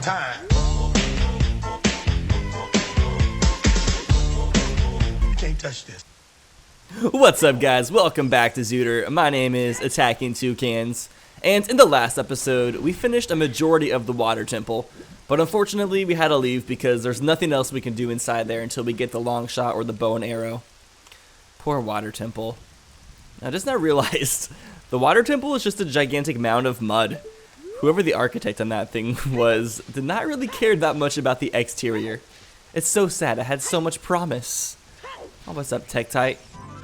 time. You can't touch this. What's up, guys? Welcome back to Zooter. My name is Attacking Toucans, and in the last episode, we finished a majority of the water temple, but unfortunately, we had to leave because there's nothing else we can do inside there until we get the long shot or the bow and arrow. Poor water temple. I just now realized the water temple is just a gigantic mound of mud. Whoever the architect on that thing was did not really care that much about the exterior. It's so sad. It had so much promise. Oh, what's up, Tektite?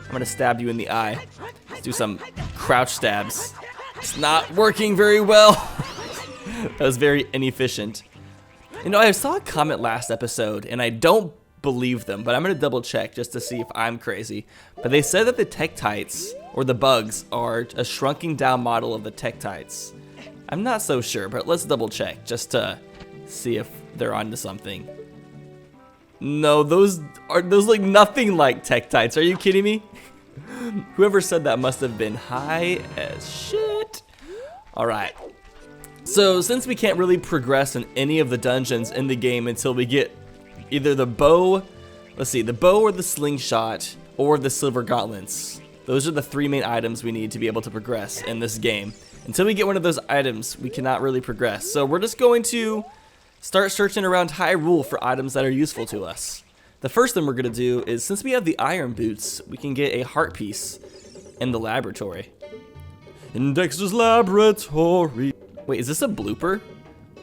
I'm gonna stab you in the eye. Let's do some crouch stabs. It's not working very well. That was very inefficient. You know, I saw a comment last episode, and I don't believe them, but I'm gonna double check just to see if I'm crazy. But they said that the Tektites, or the bugs, are a shrunken down model of the Tektites. I'm not so sure, but let's double check just to see if they're onto something. No, those look nothing like Tektites. Are you kidding me? Whoever said that must have been high as shit. Alright. So, since we can't really progress in any of the dungeons in the game until we get either the bow, the bow or the slingshot, or the silver gauntlets. Those are the three main items we need to be able to progress in this game. Until we get one of those items, we cannot really progress. So we're just going to start searching around Hyrule for items that are useful to us. The first thing we're going to do is, since we have the iron boots, we can get a heart piece in the laboratory. In Dexter's laboratory. Wait, is this a blooper?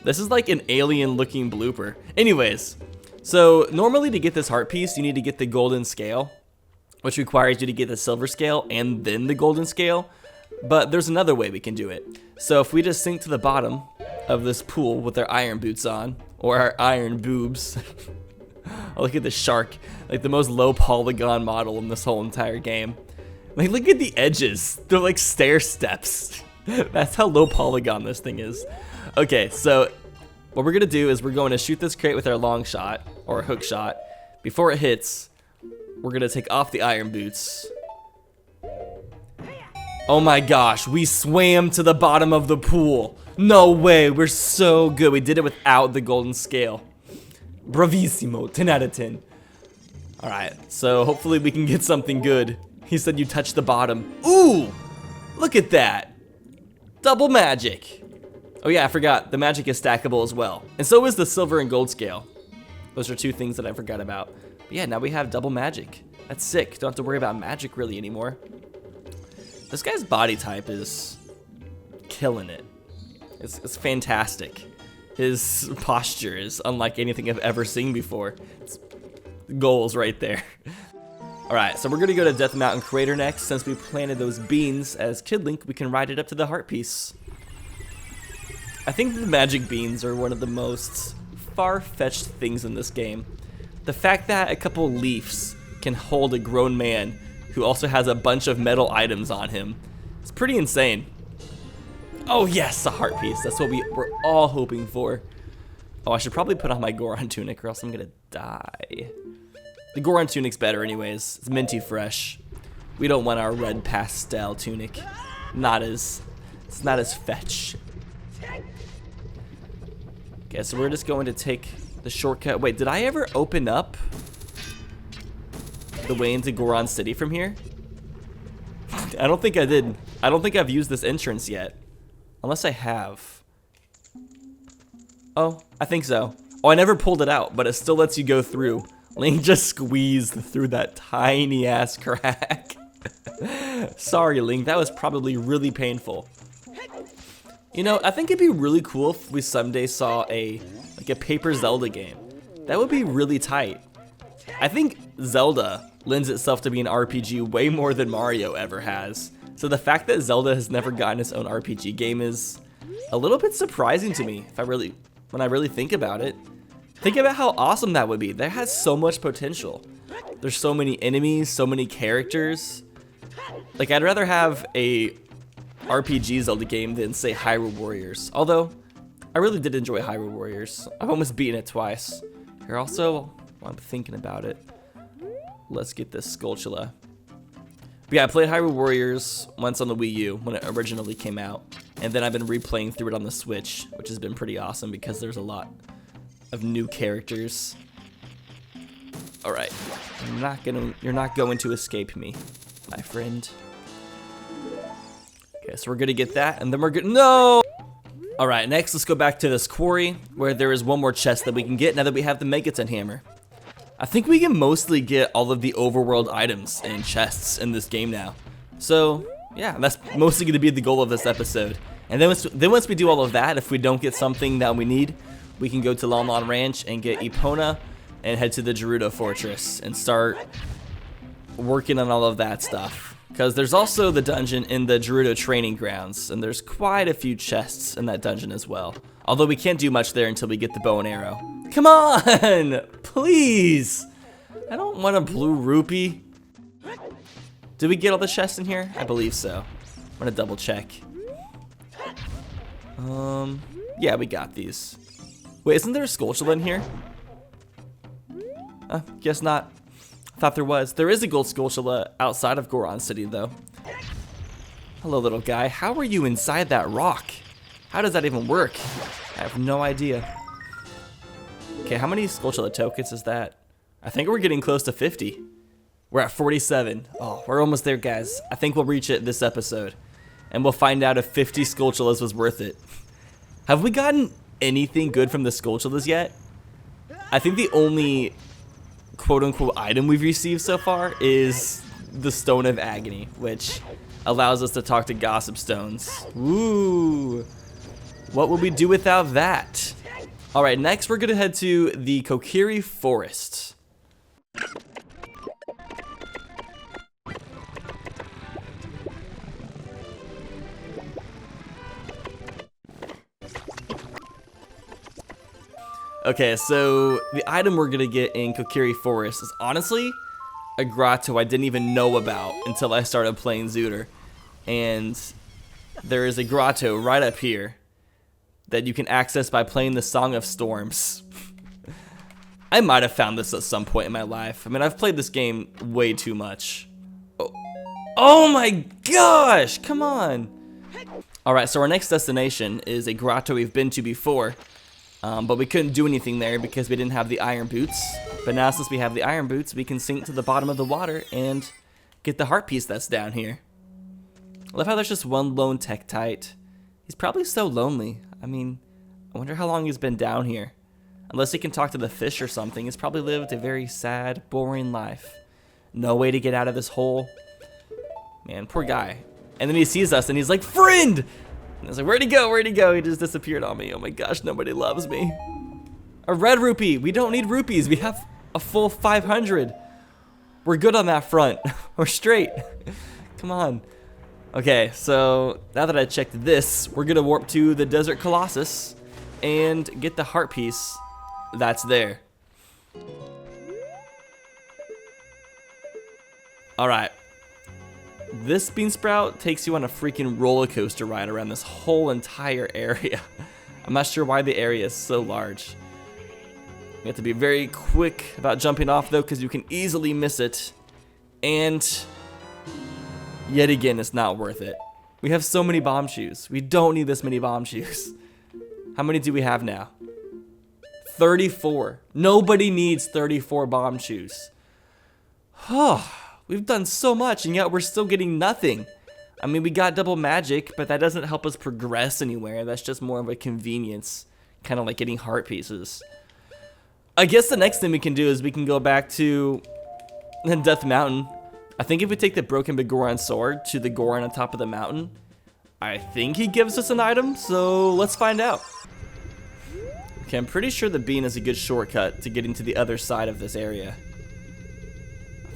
This is like an alien looking blooper. Anyways, so normally to get this heart piece, you need to get the golden scale, which requires you to get the silver scale and then the golden scale. But there's another way we can do it. So if we just sink to the bottom of this pool with our iron boots on, or our iron boobs. Oh, look at the shark, like the most low polygon model in this whole entire game. Like, look at the edges. They're like stair steps. That's how low polygon this thing is. Okay, so what we're gonna do is we're going to shoot this crate with our long shot, or hook shot. Before it hits, we're gonna take off the iron boots. Oh my gosh, we swam to the bottom of the pool. No way, we're so good. We did it without the golden scale. Bravissimo, 10 out of 10. All right, so hopefully we can get something good. He said you touch the bottom. Ooh, look at that. Double magic. Oh yeah, I forgot, the magic is stackable as well. And so is the silver and gold scale. Those are two things that I forgot about. But yeah, now we have double magic. That's sick, don't have to worry about magic really anymore. This guy's body type is killing it. It's fantastic. His posture is unlike anything I've ever seen before. It's goals right there. Alright, so we're gonna go to Death Mountain Crater next. Since we planted those beans as Kid Link, we can ride it up to the heart piece. I think the magic beans are one of the most far-fetched things in this game. The fact that a couple leaves can hold a grown man who also has a bunch of metal items on him. It's pretty insane. Oh yes, a heart piece. That's what we were all hoping for. Oh, I should probably put on my Goron tunic or else I'm gonna die. The Goron tunic's better anyways. It's minty fresh. We don't want our red pastel tunic. It's not as fetch. Okay, so we're just going to take the shortcut. Wait, did I ever open up the way into Goron City from here? I don't think I did. I don't think I've used this entrance yet. Unless I have. Oh, I think so. Oh, I never pulled it out, but it still lets you go through. Link just squeezed through that tiny ass crack. Sorry, Link, that was probably really painful. You know, I think it'd be really cool if we someday saw a paper Zelda game. That would be really tight. I think Zelda lends itself to be an RPG way more than Mario ever has. So the fact that Zelda has never gotten its own RPG game is a little bit surprising to me when I really think about it. Think about how awesome that would be. That has so much potential. There's so many enemies, so many characters. Like, I'd rather have a RPG Zelda game than, say, Hyrule Warriors. Although, I really did enjoy Hyrule Warriors. I've almost beaten it twice. Here also, while I'm thinking about it, let's get this skulltula. But yeah, I played Hyrule Warriors once on the Wii U when it originally came out. And then I've been replaying through it on the Switch, which has been pretty awesome because there's a lot of new characters. All right, you're not going to escape me, my friend. Okay, so we're gonna get that, and then we're gonna, no! All right, next let's go back to this quarry, where there is one more chest that we can get now that we have the Megaton hammer. I think we can mostly get all of the overworld items and chests in this game now. So, yeah, that's mostly gonna be the goal of this episode. And then once we do all of that, if we don't get something that we need, we can go to Lon Lon Ranch and get Epona and head to the Gerudo Fortress and start working on all of that stuff. Because there's also the dungeon in the Gerudo Training Grounds, and there's quite a few chests in that dungeon as well. Although we can't do much there until we get the bow and arrow. Come on! Please! I don't want a blue rupee. Did we get all the chests in here? I believe so. I'm gonna double check. Yeah, we got these. Wait, isn't there a skulltula in here? Guess not. I thought there was. There is a gold skulltula outside of Goron City, though. Hello, little guy. How are you inside that rock? How does that even work? I have no idea. Okay, how many skulltula tokens is that? I think we're getting close to 50. We're at 47. Oh, we're almost there, guys. I think we'll reach it this episode. And we'll find out if 50 skulltulas was worth it. Have we gotten anything good from the skulltulas yet? I think the only quote-unquote item we've received so far is the Stone of Agony, which allows us to talk to Gossip Stones. Ooh. What would we do without that? Alright, next we're going to head to the Kokiri Forest. Okay, so the item we're gonna get in Kokiri Forest is honestly a grotto I didn't even know about until I started playing Zooter. And there is a grotto right up here that you can access by playing the Song of Storms. I might have found this at some point in my life. I mean, I've played this game way too much. Oh my gosh, come on. Alright, so our next destination is a grotto we've been to before. But we couldn't do anything there because we didn't have the iron boots. But now since we have the iron boots, we can sink to the bottom of the water and get the heart piece that's down here. I love how there's just one lone Tektite. He's probably so lonely. I mean, I wonder how long he's been down here. Unless he can talk to the fish or something, he's probably lived a very sad, boring life. No way to get out of this hole. Man, poor guy. And then he sees us and he's like, friend! And I was like, where'd he go? Where'd he go? He just disappeared on me. Oh my gosh, nobody loves me. A red rupee. We don't need rupees. We have a full 500. We're good on that front. We're straight. Come on. Okay, so now that I checked this, we're gonna warp to the Desert Colossus and get the heart piece that's there. Alright. This bean sprout takes you on a freaking roller coaster ride around this whole entire area. I'm not sure why the area is so large. You have to be very quick about jumping off though, because you can easily miss it. And yet again, it's not worth it. We have so many bomb shoes. We don't need this many bomb shoes. How many do we have now? 34. Nobody needs 34 bomb shoes. Oh. We've done so much, and yet we're still getting nothing. I mean, we got double magic, but that doesn't help us progress anywhere. That's just more of a convenience, kind of like getting heart pieces. I guess the next thing we can do is we can go back to Death Mountain. I think if we take the broken Begoran sword to the Goron on top of the mountain, I think he gives us an item, so let's find out. Okay, I'm pretty sure the bean is a good shortcut to getting to the other side of this area.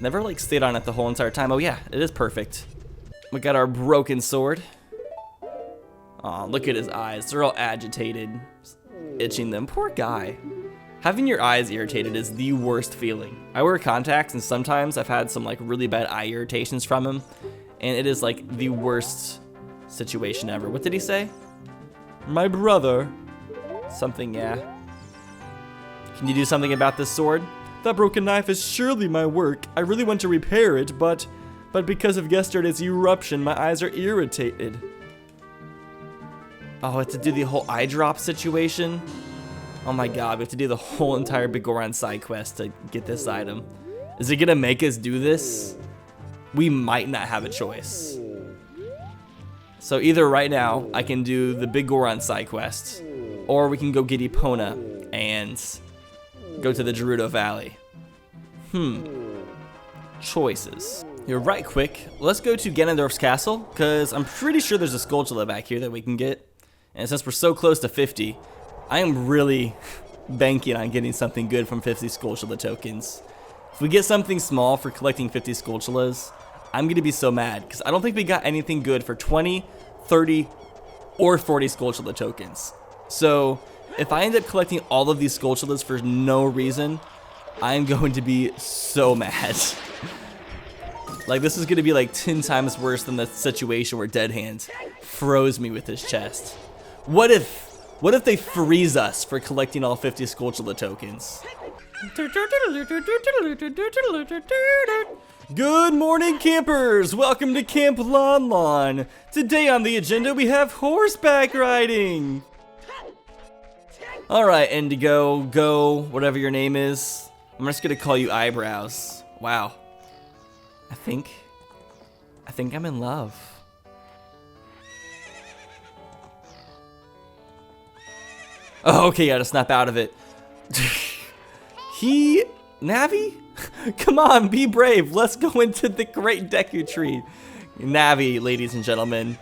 Never like stayed on it the whole entire time. Oh yeah, it is perfect. We got our broken sword. Aw, look at his eyes. They're all agitated, itching them. Poor guy. Having your eyes irritated is the worst feeling. I wear contacts and sometimes I've had some like really bad eye irritations from him. And it is like the worst situation ever. What did he say? My brother. Something, yeah. Can you do something about this sword? That broken knife is surely my work. I really want to repair it, but because of yesterday's eruption, my eyes are irritated. Oh, I have to do the whole eye drop situation. Oh my god, we have to do the whole entire Bigoron side quest to get this item. Is it gonna make us do this? We might not have a choice. So either right now, I can do the Bigoron side quest, or we can go get Epona and go to the Gerudo Valley. Choices. You're right quick. Let's go to Ganondorf's castle, because I'm pretty sure there's a skulltula back here that we can get. And since we're so close to 50, I am really banking on getting something good from 50 skulltula tokens. If we get something small for collecting 50 skulltulas, I'm going to be so mad, because I don't think we got anything good for 20, 30, or 40 skulltula tokens. So if I end up collecting all of these skulltulas for no reason, I'm going to be so mad. Like, this is going to be like 10 times worse than the situation where Dead Hand froze me with his chest. What if they freeze us for collecting all 50 skulltula tokens? Good morning, campers! Welcome to Camp Lon Lon. Today on the agenda we have horseback riding. Alright, Indigo, Go, whatever your name is. I'm just gonna call you Eyebrows. Wow. I think I'm in love. Oh, okay, gotta snap out of it. Navi? Come on, be brave. Let's go into the Great Deku Tree. Navi, ladies and gentlemen.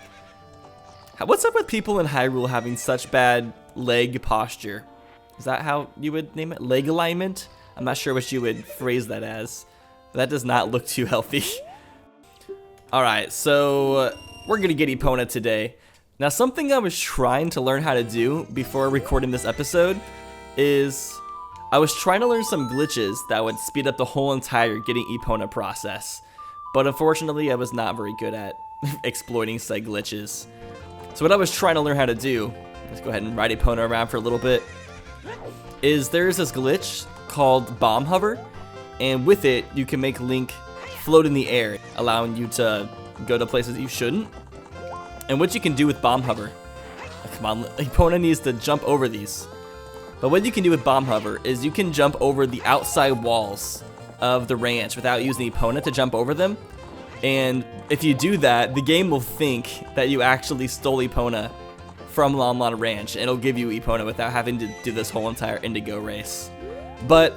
What's up with people in Hyrule having such bad leg posture? Is that how you would name it? Leg alignment? I'm not sure what you would phrase that as. That does not look too healthy. Alright, so we're gonna get Epona today. Now, something I was trying to learn how to do before recording this episode is I was trying to learn some glitches that would speed up the whole entire getting Epona process. But unfortunately, I was not very good at exploiting said glitches. So what I was trying to learn how to do, let's go ahead and ride Epona around for a little bit, is there's this glitch called Bomb Hover, and with it, you can make Link float in the air, allowing you to go to places that you shouldn't. And what you can do with Bomb Hover, come on, Epona needs to jump over these. But what you can do with Bomb Hover is you can jump over the outside walls of the ranch without using Epona to jump over them. And if you do that, the game will think that you actually stole Epona from Lon Lon Ranch, and it'll give you Epona without having to do this whole entire Indigo race. But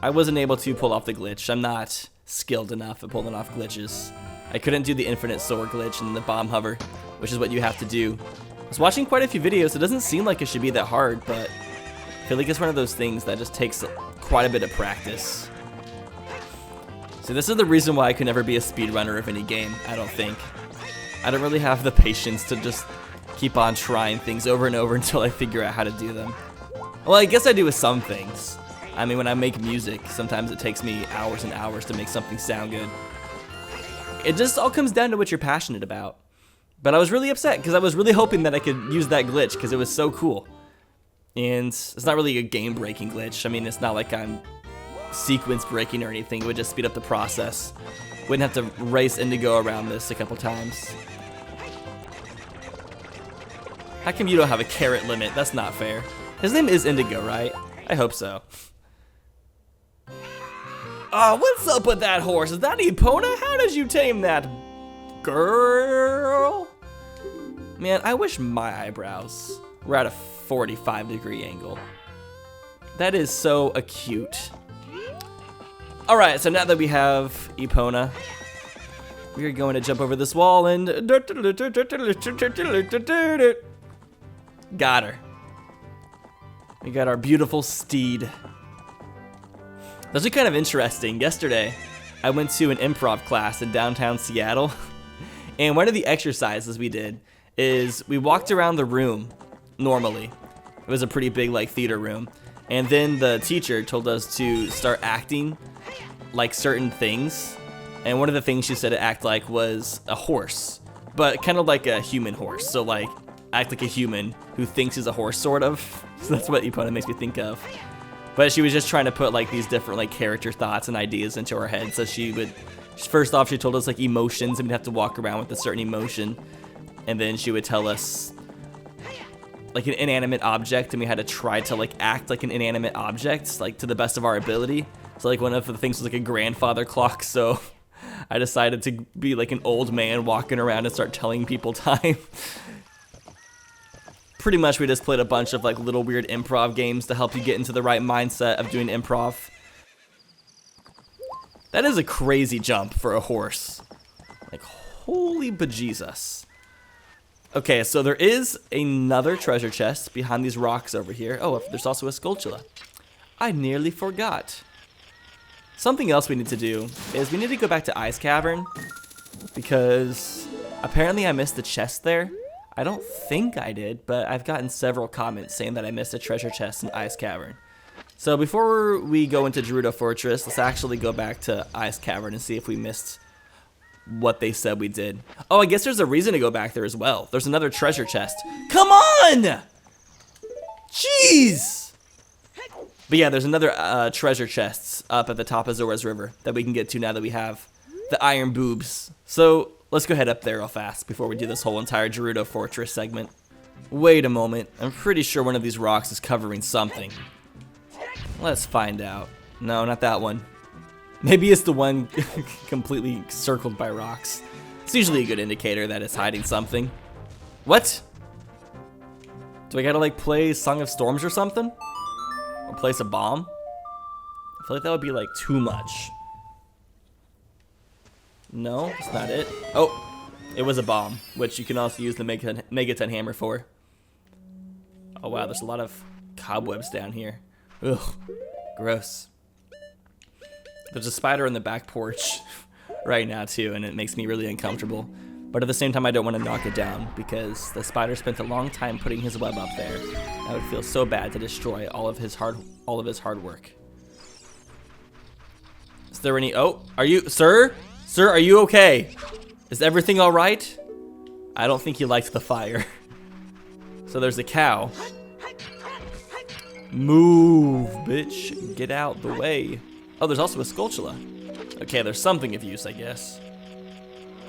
I wasn't able to pull off the glitch. I'm not skilled enough at pulling off glitches. I couldn't do the infinite sword glitch and the Bomb Hover, which is what you have to do. I was watching quite a few videos. It doesn't seem like it should be that hard, but I feel like it's one of those things that just takes quite a bit of practice. So this is the reason why I could never be a speedrunner of any game, I don't think. I don't really have the patience to just keep on trying things over and over until I figure out how to do them. Well, I guess I do with some things. I mean, when I make music, sometimes it takes me hours and hours to make something sound good. It just all comes down to what you're passionate about. But I was really upset because I was really hoping that I could use that glitch because it was so cool. And it's not really a game-breaking glitch. I mean, it's not like I'm sequence breaking or anything. It would just speed up the process. Wouldn't have to race Indigo around this a couple times. How come you don't have a carrot limit? That's not fair. His name is Indigo, right? I hope so. Oh, what's up with that horse? Is that Epona? How did you tame that girl? Man, I wish my eyebrows were at a 45-degree angle. That is so acute. Alright, so now that we have Epona, we are going to jump over this wall and got her. We got our beautiful steed. That's actually kind of interesting. Yesterday, I went to an improv class in downtown Seattle, and one of the exercises we did is we walked around the room normally. It was a pretty big like theater room, and then the teacher told us to start acting like certain things, and one of the things she said to act like was a horse, but kind of like a human horse. So like act like a human who thinks he's a horse, sort of. So that's what Epona makes me think of. But she was just trying to put like these different like character thoughts and ideas into our head. So she would, first off, she told us like emotions, and we'd have to walk around with a certain emotion, and then she would tell us like an inanimate object, and we had to try to like act like an inanimate object, like to the best of our ability. So like one of the things was like a grandfather clock, so I decided to be like an old man walking around and start telling people time. Pretty much we just played a bunch of like little weird improv games to help you get into the right mindset of doing improv. That is a crazy jump for a horse. Like, holy bejesus. Okay, so there is another treasure chest behind these rocks over here. Oh, there's also a skulltula. I nearly forgot. Something else we need to do is we need to go back to Ice Cavern, because apparently I missed the chest there. I don't think I did, but I've gotten several comments saying that I missed a treasure chest in Ice Cavern. So before we go into Gerudo Fortress, let's actually go back to Ice Cavern and see if we missed what they said we did. Oh, I guess there's a reason to go back there as well. There's another treasure chest. Come on! Jeez! But yeah, there's another treasure chests up at the top of Zora's River that we can get to now that we have the iron boobs. So let's go head up there real fast before we do this whole entire Gerudo Fortress segment. Wait a moment. I'm pretty sure one of these rocks is covering something. Let's find out. No, not that one. Maybe it's the one completely circled by rocks. It's usually a good indicator that it's hiding something. What? Do I gotta like play Song of Storms or something? Or place a bomb? I feel like that would be like too much. No, that's not it. Oh, it was a bomb, which you can also use the Megaton hammer for. Oh wow, there's a lot of cobwebs down here. Ugh, gross. There's a spider on the back porch right now too, and it makes me really uncomfortable. But at the same time, I don't want to knock it down because the spider spent a long time putting his web up there. I would feel so bad to destroy all of his hard work. Is there any? Oh, are you, sir? Sir, are you okay? Is everything all right? I don't think he likes the fire. So there's a cow. Move, bitch. Get out the way. Oh, there's also a skulltula. Okay, there's something of use, I guess.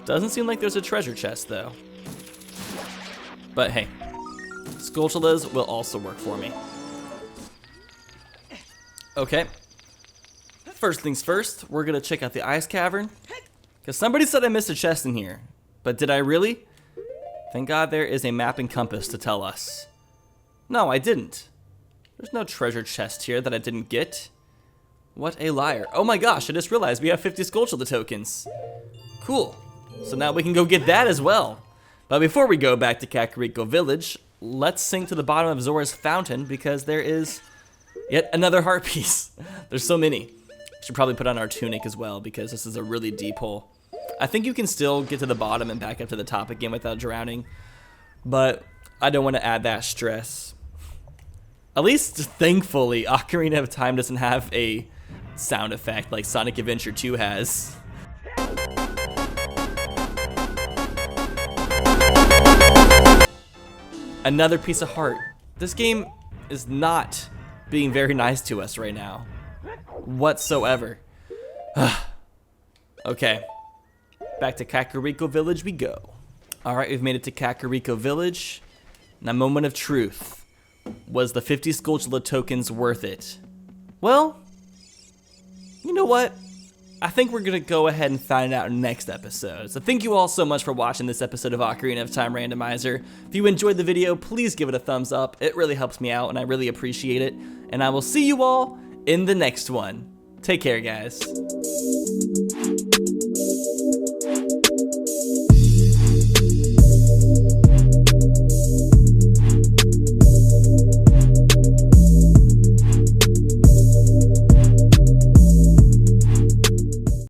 Doesn't seem like there's a treasure chest, though. But hey, skulltulas will also work for me. Okay. First things first, we're gonna check out the ice cavern. Because somebody said I missed a chest in here. But did I really? Thank God there is a map and compass to tell us. No, I didn't. There's no treasure chest here that I didn't get. What a liar. Oh my gosh, I just realized we have 50 skulltula tokens. Cool. So now we can go get that as well. But before we go back to Kakariko Village, let's sink to the bottom of Zora's fountain because there is yet another heart piece. There's so many. Should probably put on our tunic as well because this is a really deep hole. I think you can still get to the bottom and back up to the top again without drowning, but I don't want to add that stress. At least, thankfully, Ocarina of Time doesn't have a sound effect like Sonic Adventure 2 has. Another piece of heart. This game is not being very nice to us right now. Whatsoever. Okay. Back to Kakariko Village we go. Alright, we've made it to Kakariko Village. Now, moment of truth. Was the 50 skulltula tokens worth it? Well, you know what? I think we're gonna go ahead and find out next episode. So thank you all so much for watching this episode of Ocarina of Time Randomizer. If you enjoyed the video, please give it a thumbs up. It really helps me out and I really appreciate it. And I will see you all in the next one. Take care, guys.